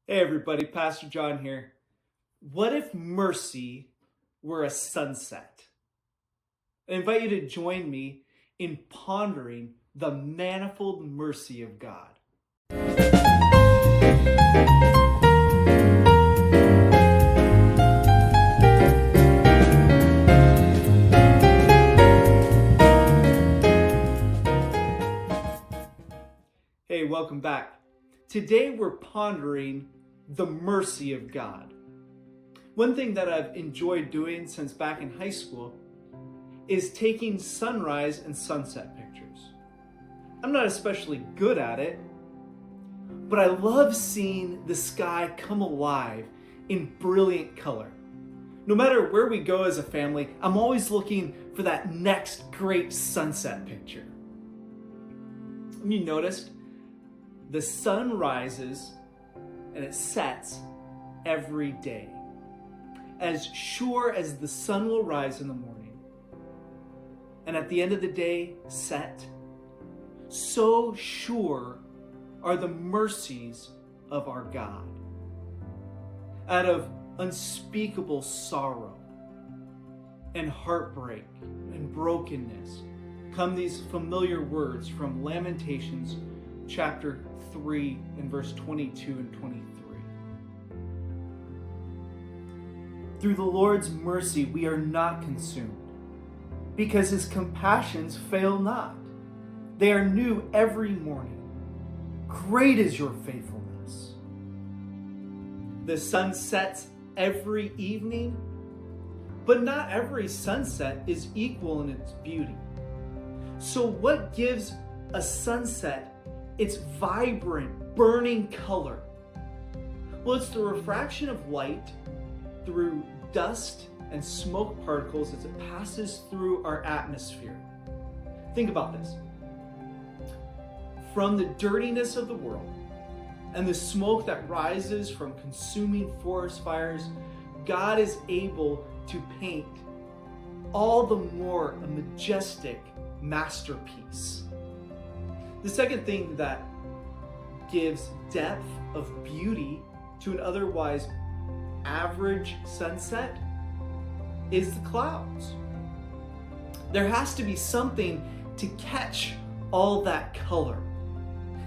Hey everybody, Pastor John here. What if mercy were a sunset? I invite you to join me in pondering the manifold mercy of God. Hey, welcome back. Today we're pondering the mercy of God. One thing that I've enjoyed doing since back in high school is taking sunrise and sunset pictures. I'm not especially good at it, but I love seeing the sky come alive in brilliant color. No matter where we go as a family, I'm always looking for that next great sunset picture. Have you noticed? The sun rises and it sets every day. As sure as the sun will rise in the morning and at the end of the day set, so sure are the mercies of our God. Out of unspeakable sorrow and heartbreak and brokenness come these familiar words from Lamentations chapter 3 and verse 22 and 23. Through the Lord's mercy we are not consumed, because his compassions fail not. They are new every morning. Great is your faithfulness. The sun sets every evening, but not every sunset is equal in its beauty. So what gives a sunset its vibrant, burning color? Well, it's the refraction of light through dust and smoke particles as it passes through our atmosphere. Think about this. From the dirtiness of the world and the smoke that rises from consuming forest fires, God is able to paint all the more a majestic masterpiece. The second thing that gives depth of beauty to an otherwise average sunset is the clouds. There has to be something to catch all that color,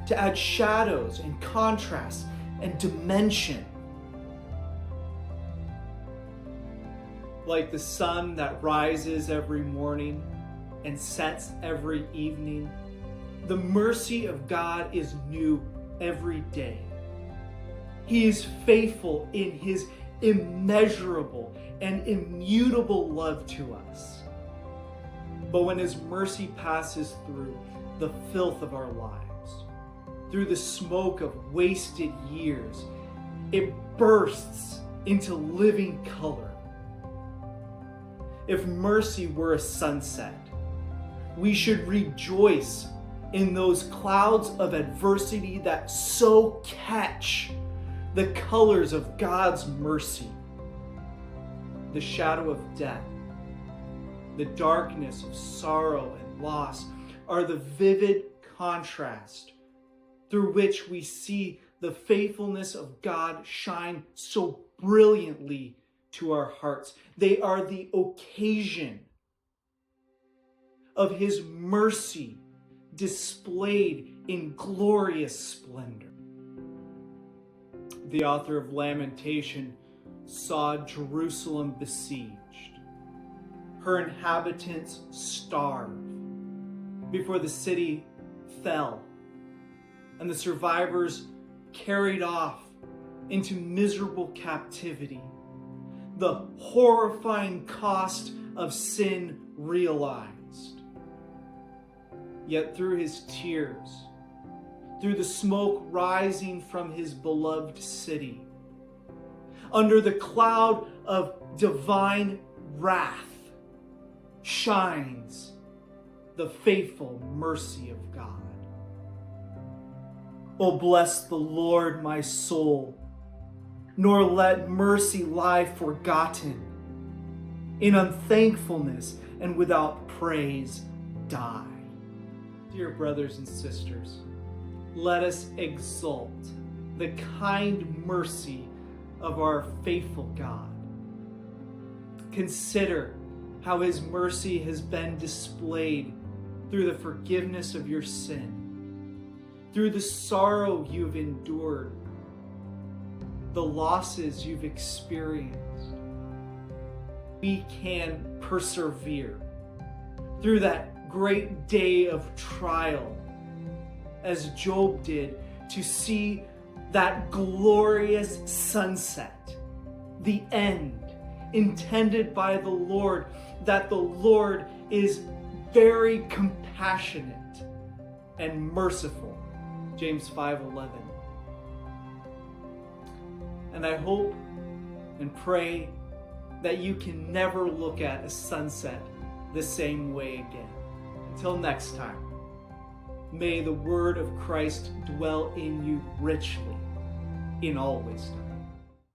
to add shadows and contrast and dimension. Like the sun that rises every morning and sets every evening, the mercy of God is new every day. He is faithful in his immeasurable and immutable love to us. But when his mercy passes through the filth of our lives, through the smoke of wasted years, it bursts into living color. If mercy were a sunset, we should rejoice in those clouds of adversity that so catch the colors of God's mercy. The shadow of death, the darkness of sorrow and loss are the vivid contrast through which we see the faithfulness of God shine so brilliantly to our hearts. They are the occasion of his mercy displayed in glorious splendor. The author of Lamentation saw Jerusalem besieged, her inhabitants starve before the city fell, and the survivors carried off into miserable captivity, the horrifying cost of sin realized. Yet through his tears, through the smoke rising from his beloved city, under the cloud of divine wrath, shines the faithful mercy of God. Oh, bless the Lord, my soul, nor let mercy lie forgotten. In unthankfulness and without praise die. Dear brothers and sisters, let us exult the kind mercy of our faithful God. Consider how his mercy has been displayed through the forgiveness of your sin, through the sorrow you've endured, the losses you've experienced. We can persevere through that great day of trial, as Job did, to see that glorious sunset, the end intended by the Lord, that the Lord is very compassionate and merciful. James 5:11. And I hope and pray that you can never look at a sunset the same way again. Until next time, may the word of Christ dwell in you richly in all wisdom.